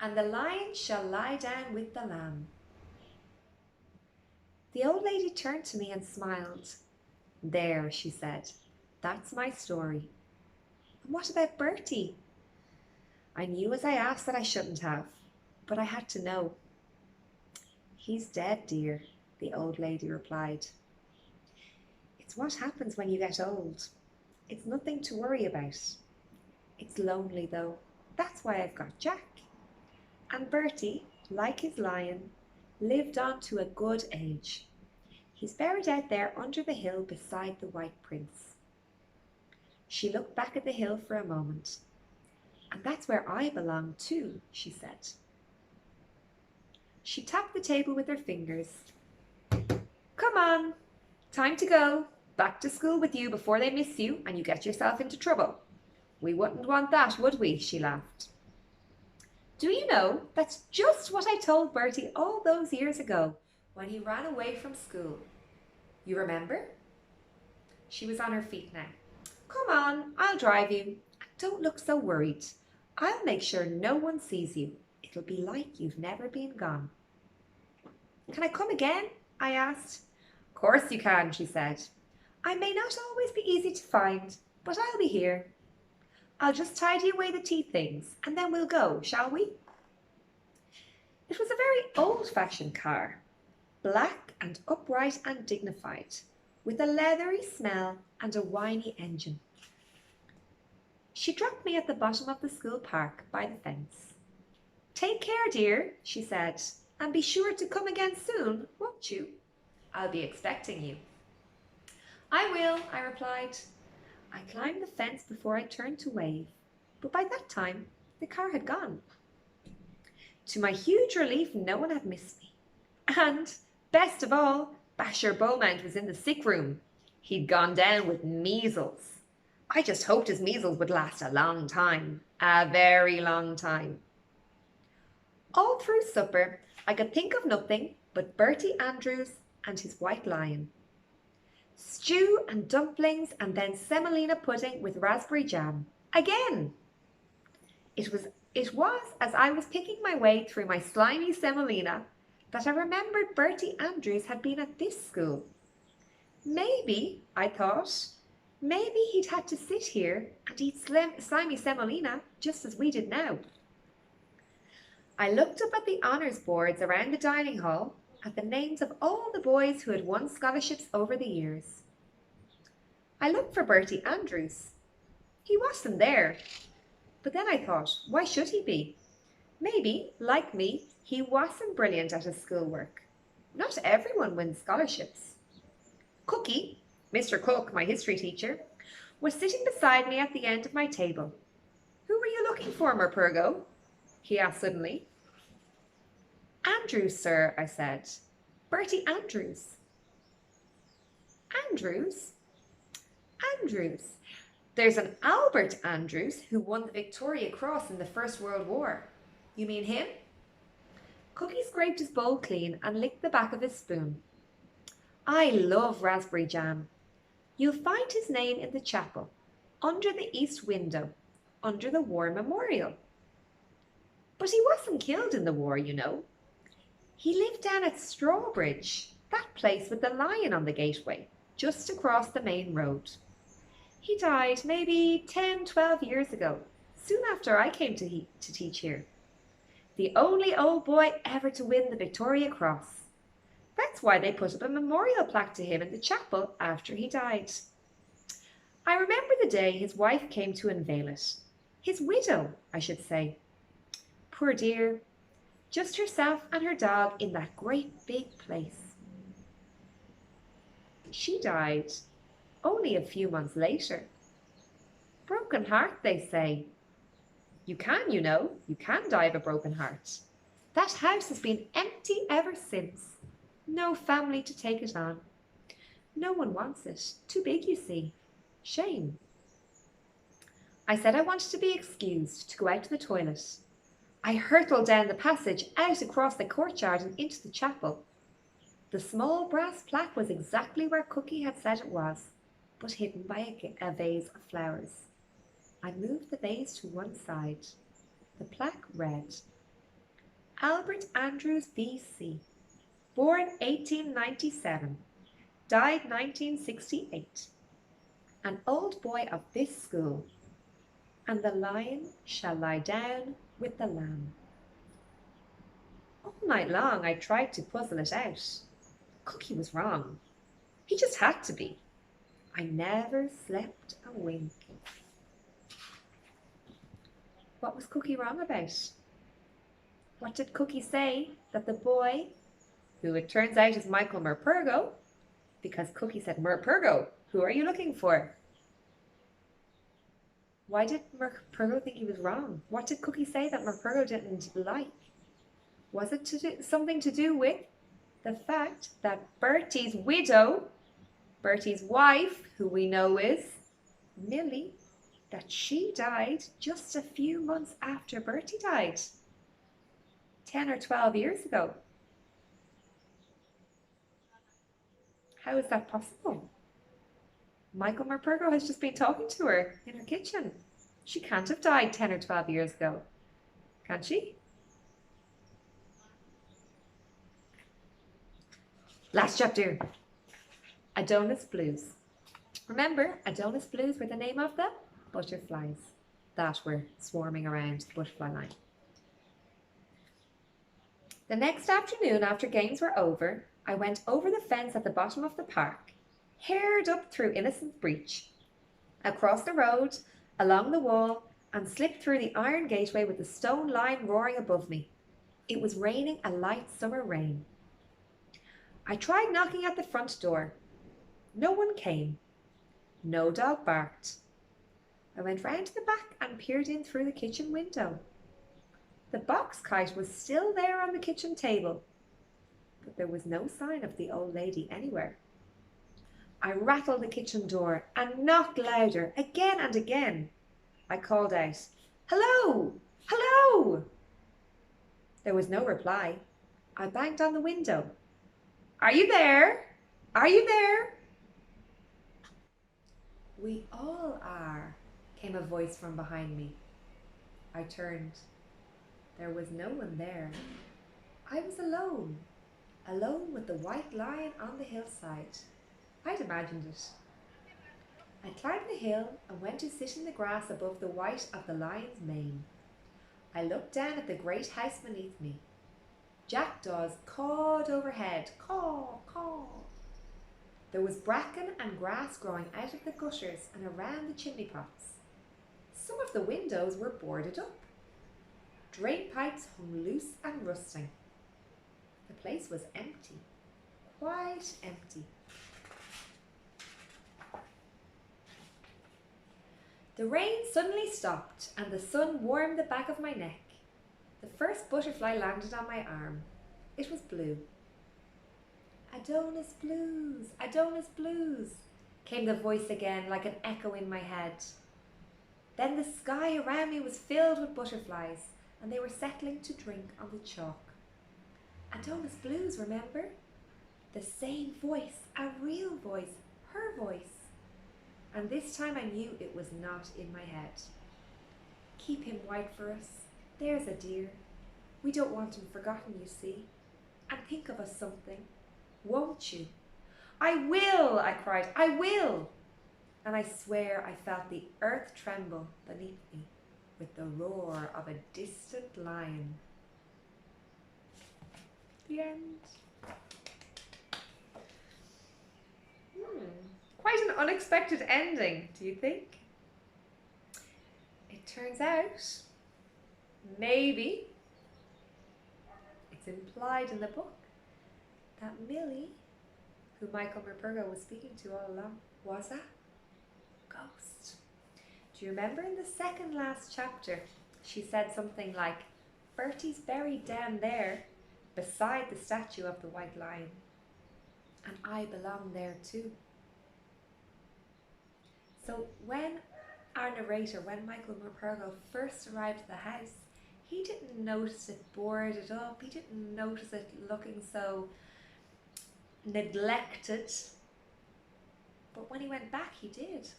and the lion shall lie down with the lamb. The old lady turned to me and smiled. There, she said, that's my story. And what about Bertie? I knew as I asked that I shouldn't have, but I had to know. He's dead, dear, the old lady replied. It's what happens when you get old. It's nothing to worry about. It's lonely, though. That's why I've got Jack. And Bertie, like his lion, lived on to a good age. He's buried out there under the hill beside the White Prince. She looked back at the hill for a moment. And that's where I belong too, she said. She tapped the table with her fingers. Come on, time to go. Back to school with you before they miss you and you get yourself into trouble. We wouldn't want that, would we? She laughed. Do you know, that's just what I told Bertie all those years ago when he ran away from school. You remember? She was on her feet now. Come on, I'll drive you. Don't look so worried. I'll make sure no one sees you. It'll be like you've never been gone. Can I come again? I asked. Of course you can, she said. I may not always be easy to find, but I'll be here. I'll just tidy away the tea things and then we'll go, shall we? It was a very old-fashioned car, black and upright and dignified, with a leathery smell and a whiny engine. She dropped me at the bottom of the school park by the fence. Take care, dear, she said, and be sure to come again soon, won't you? I'll be expecting you. I will, I replied. I climbed the fence before I turned to wave, but by that time the car had gone. To my huge relief, no one had missed me. And, best of all, Basher Beaumont was in the sick room. He'd gone down with measles. I just hoped his measles would last a long time, a very long time. All through supper, I could think of nothing but Bertie Andrews and his white lion. Stew and dumplings and then semolina pudding with raspberry jam. Again! It was as I was picking my way through my slimy semolina that I remembered Bertie Andrews had been at this school. Maybe, I thought, maybe he'd had to sit here and eat slimy semolina just as we did now. I looked up at the honours boards around the dining hall at the names of all the boys who had won scholarships over the years. I looked for Bertie Andrews. He wasn't there. But then I thought, why should he be? Maybe, like me, he wasn't brilliant at his schoolwork. Not everyone wins scholarships. Cookie, Mr. Cook, my history teacher, was sitting beside me at the end of my table. Who were you looking for, Merpurgo? He asked suddenly. Andrews, sir, I said. Bertie Andrews. Andrews? Andrews. There's an Albert Andrews who won the Victoria Cross in the First World War. You mean him? Cookie scraped his bowl clean and licked the back of his spoon. I love raspberry jam. You'll find his name in the chapel, under the east window, under the war memorial. But he wasn't killed in the war, you know. He lived down at Strawbridge, that place with the lion on the gateway, just across the main road. He died maybe 10, 12 years ago, soon after I came to teach here. The only old boy ever to win the Victoria Cross. That's why they put up a memorial plaque to him in the chapel after he died. I remember the day his wife came to unveil it. His widow, I should say. Poor dear. Just herself and her dog in that great big place. She died only a few months later. Broken heart, they say. You can, you know, you can die of a broken heart. That house has been empty ever since. No family to take it on. No one wants it. Too big, you see. Shame. I said I wanted to be excused to go out to the toilet. I hurtled down the passage, out across the courtyard and into the chapel. The small brass plaque was exactly where Cookie had said it was, but hidden by a vase of flowers. I moved the vase to one side. The plaque read, Albert Andrews VC, born 1897, died 1968, an old boy of this school, and the lion shall lie down with the lamb. All night long I tried to puzzle it out. Cookie was wrong. He just had to be. I never slept a wink. What was Cookie wrong about? What did Cookie say that the boy, who it turns out is Michael Morpurgo, because Cookie said, "Morpurgo, who are you looking for?" Why did Morpurgo think he was wrong? What did Cookie say that Morpurgo didn't like? Was it something to do with the fact that Bertie's widow, Bertie's wife, who we know is Millie, that she died just a few months after Bertie died, 10 or 12 years ago? How is that possible? Michael Morpurgo has just been talking to her in her kitchen. She can't have died 10 or 12 years ago, can she? Last chapter, Adonis Blues. Remember, Adonis Blues were the name of the butterflies that were swarming around the butterfly line. The next afternoon, after games were over, I went over the fence at the bottom of the park, hared up through Innocent Breach, across the road, along the wall, and slipped through the iron gateway with the stone line roaring above me. It was raining a light summer rain. I tried knocking at the front door. No one came. No dog barked. I went round to the back and peered in through the kitchen window. The box kite was still there on the kitchen table, but there was no sign of the old lady anywhere. I rattled the kitchen door and knocked louder, again and again. I called out, "Hello! Hello!" There was no reply. I banged on the window. "Are you there? Are you there?" "We all are," came a voice from behind me. I turned. There was no one there. I was alone, alone with the white lion on the hillside. I'd imagined it. I climbed the hill and went to sit in the grass above the white of the lion's mane. I looked down at the great house beneath me. Jackdaws cawed overhead, caw, caw. There was bracken and grass growing out of the gutters and around the chimney pots. Some of the windows were boarded up. Drain pipes hung loose and rusting. The place was empty, quite empty. The rain suddenly stopped and the sun warmed the back of my neck. The first butterfly landed on my arm. It was blue. "Adonis Blues, Adonis Blues," came the voice again like an echo in my head. Then the sky around me was filled with butterflies, and they were settling to drink on the chalk. Adonis Blues, remember? The same voice, a real voice, her voice. And this time I knew it was not in my head. "Keep him white for us, there's a dear. We don't want him forgotten, you see. And think of us something, won't you?" "I will," I cried, "I will." And I swear I felt the earth tremble beneath me with the roar of a distant lion. The end. Quite an unexpected ending, do you think? It turns out, maybe, it's implied in the book that Millie, who Michael Morpurgo was speaking to all along, was a ghost. Do you remember in the second last chapter, she said something like, "Bertie's buried down there beside the statue of the white lion, and I belong there too." So when our narrator, when Michael Morpurgo first arrived at the house, he didn't notice it boarded up, he didn't notice it looking so neglected, but when he went back he did.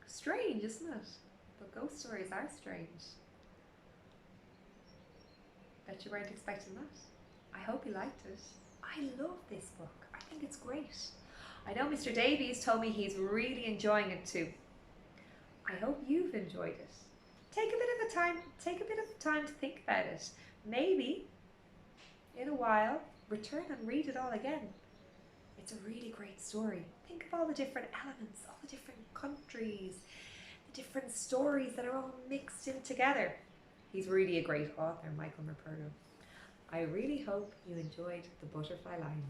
Strange, isn't it? But ghost stories are strange. Bet you weren't expecting that. I hope you liked it. I love this book. I think it's great. I know Mr. Davies told me he's really enjoying it too. I hope you've enjoyed it. Take a bit of time to think about it. Maybe in a while, return and read it all again. It's a really great story. Think of all the different elements, all the different countries, the different stories that are all mixed in together. He's really a great author, Michael Merperno. I really hope you enjoyed The Butterfly Line.